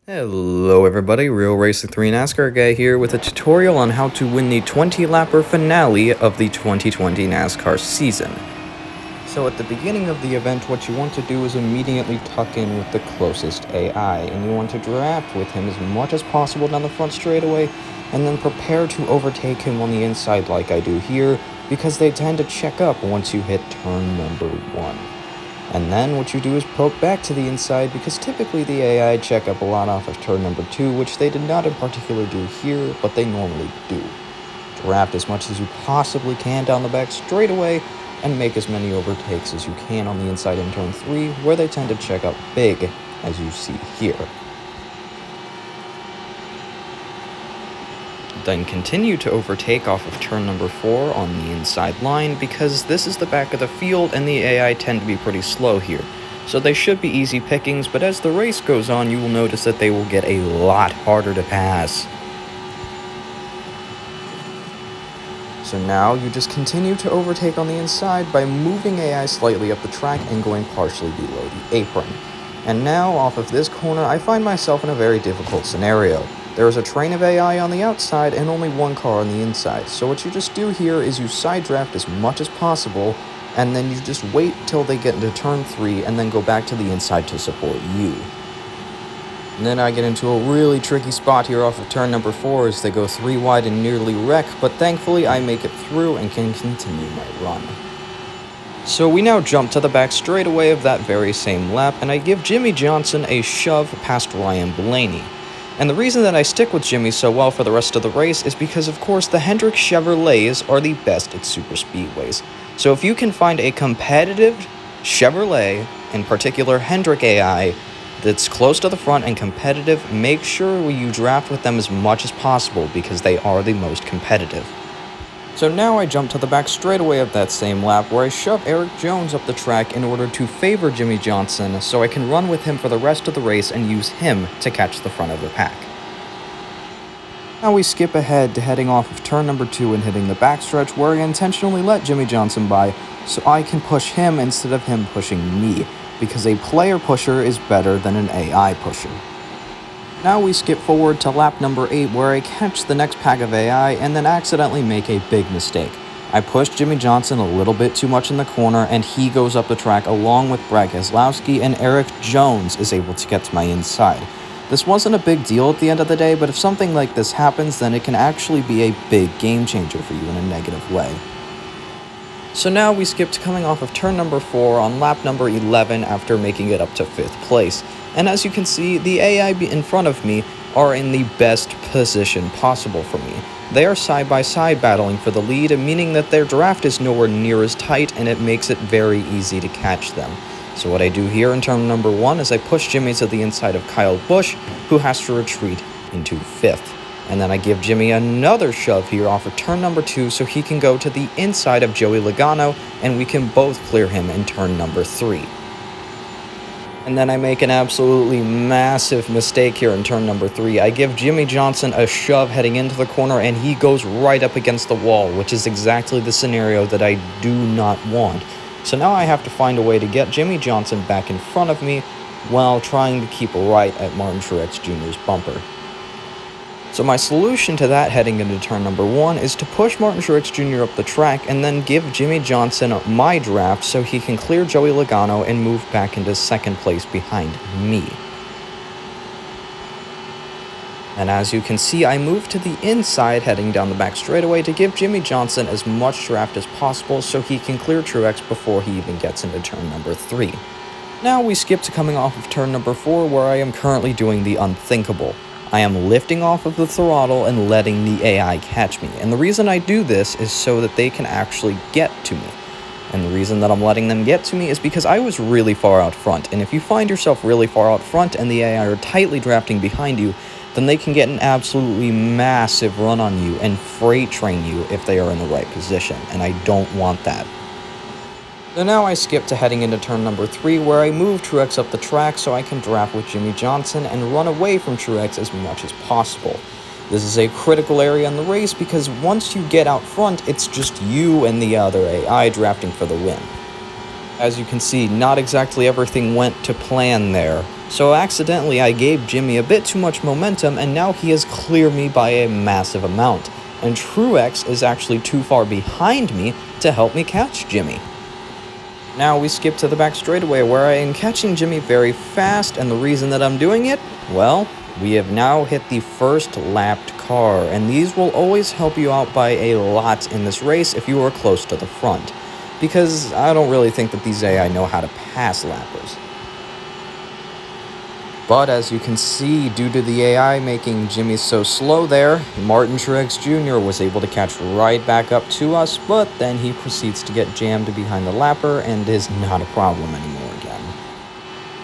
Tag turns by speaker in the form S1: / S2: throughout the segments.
S1: Hello everybody, Real Racing 3 NASCAR guy here with a tutorial on how to win the 20-lapper finale of the 2020 NASCAR season. So at the beginning of the event, what you want to do is immediately tuck in with the closest AI, and you want to draft with him as much as possible down the front straightaway, and then prepare to overtake him on the inside like I do here, because they tend to check up once you hit turn number 1. And then what you do is poke back to the inside, because typically the AI check up a lot off of turn number 2, which they did not in particular do here, but they normally do. Draft as much as you possibly can down the back straightaway, and make as many overtakes as you can on the inside in turn 3, where they tend to check up big, as you see here. Then continue to overtake off of turn number 4 on the inside line, because this is the back of the field and the AI tend to be pretty slow here. So they should be easy pickings, but as the race goes on, you will notice that they will get a lot harder to pass. So now you just continue to overtake on the inside by moving AI slightly up the track and going partially below the apron. And now off of this corner, I find myself in a very difficult scenario. There is a train of AI on the outside and only one car on the inside, so what you just do here is you side draft as much as possible, and then you just wait till they get into turn 3 and then go back to the inside to support you. And then I get into a really tricky spot here off of turn number 4 as they go 3 wide and nearly wreck, but thankfully I make it through and can continue my run. So we now jump to the back straightaway of that very same lap, and I give Jimmy Johnson a shove past Ryan Blaney. And the reason that I stick with Jimmy so well for the rest of the race is because, of course, the Hendrick Chevrolets are the best at super speedways. So if you can find a competitive Chevrolet, in particular Hendrick AI, that's close to the front and competitive, make sure you draft with them as much as possible because they are the most competitive. So now I jump to the back straightaway of that same lap where I shove Eric Jones up the track in order to favor Jimmy Johnson so I can run with him for the rest of the race and use him to catch the front of the pack. Now we skip ahead to heading off of turn number 2 and hitting the backstretch where I intentionally let Jimmy Johnson by so I can push him instead of him pushing me, because a player pusher is better than an AI pusher. Now we skip forward to lap number 8 where I catch the next pack of AI and then accidentally make a big mistake. I push Jimmy Johnson a little bit too much in the corner and he goes up the track along with Brad Keselowski, and Eric Jones is able to get to my inside. This wasn't a big deal at the end of the day, but if something like this happens, then it can actually be a big game changer for you in a negative way. So now we skip to coming off of turn number 4 on lap number 11 after making it up to 5th place. And as you can see, the AI in front of me are in the best position possible for me. They are side by side battling for the lead, meaning that their draft is nowhere near as tight and it makes it very easy to catch them. So what I do here in turn number 1 is I push Jimmy to the inside of Kyle Busch, who has to retreat into 5th. And then I give Jimmy another shove here off of turn number 2 so he can go to the inside of Joey Logano and we can both clear him in turn number 3. And then I make an absolutely massive mistake here in turn number 3. I give Jimmy Johnson a shove heading into the corner and he goes right up against the wall, which is exactly the scenario that I do not want. So now I have to find a way to get Jimmy Johnson back in front of me while trying to keep right at Martin Truex Jr.'s bumper. So my solution to that heading into turn number 1 is to push Martin Truex Jr. up the track and then give Jimmy Johnson my draft so he can clear Joey Logano and move back into 2nd place behind me. And as you can see, I move to the inside heading down the back straightaway to give Jimmy Johnson as much draft as possible so he can clear Truex before he even gets into turn number 3. Now we skip to coming off of turn number 4 where I am currently doing the unthinkable. I am lifting off of the throttle and letting the AI catch me. And the reason I do this is so that they can actually get to me. And the reason that I'm letting them get to me is because I was really far out front. And if you find yourself really far out front and the AI are tightly drafting behind you, then they can get an absolutely massive run on you and freight train you if they are in the right position. And I don't want that. So now I skip to heading into turn number 3 where I move Truex up the track so I can draft with Jimmy Johnson and run away from Truex as much as possible. This is a critical area in the race because once you get out front, it's just you and the other AI drafting for the win. As you can see, not exactly everything went to plan there. So accidentally I gave Jimmy a bit too much momentum, and now he has cleared me by a massive amount. And Truex is actually too far behind me to help me catch Jimmy. Now we skip to the back straightaway where I am catching Jimmy very fast, and the reason that I'm doing it, well, we have now hit the first lapped car, and these will always help you out by a lot in this race if you are close to the front, because I don't really think that these AI know how to pass lappers. But as you can see, due to the AI making Jimmy so slow there, Martin Truex Jr. was able to catch right back up to us, but then he proceeds to get jammed behind the lapper and is not a problem anymore again.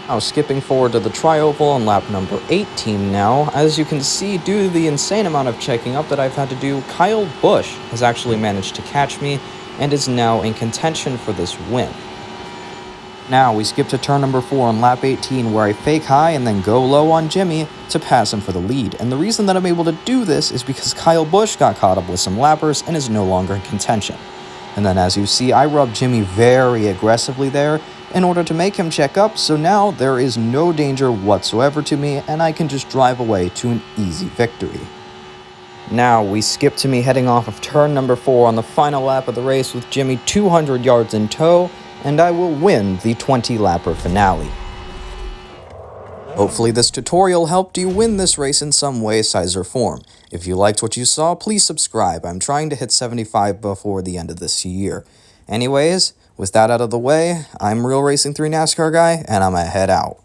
S1: Now skipping forward to the tri-oval on lap number 18 now, as you can see, due to the insane amount of checking up that I've had to do, Kyle Busch has actually managed to catch me and is now in contention for this win. Now we skip to turn number 4 on lap 18 where I fake high and then go low on Jimmy to pass him for the lead. And the reason that I'm able to do this is because Kyle Busch got caught up with some lappers and is no longer in contention. And then as you see, I rub Jimmy very aggressively there in order to make him check up, so now there is no danger whatsoever to me and I can just drive away to an easy victory. Now we skip to me heading off of turn number 4 on the final lap of the race with Jimmy 200 yards in tow, and I will win the 20-lapper finale. Hopefully this tutorial helped you win this race in some way, size, or form. If you liked what you saw, please subscribe. I'm trying to hit 75 before the end of this year. Anyways, with that out of the way, I'm Real Racing 3 NASCAR Guy, and I'm gonna head out.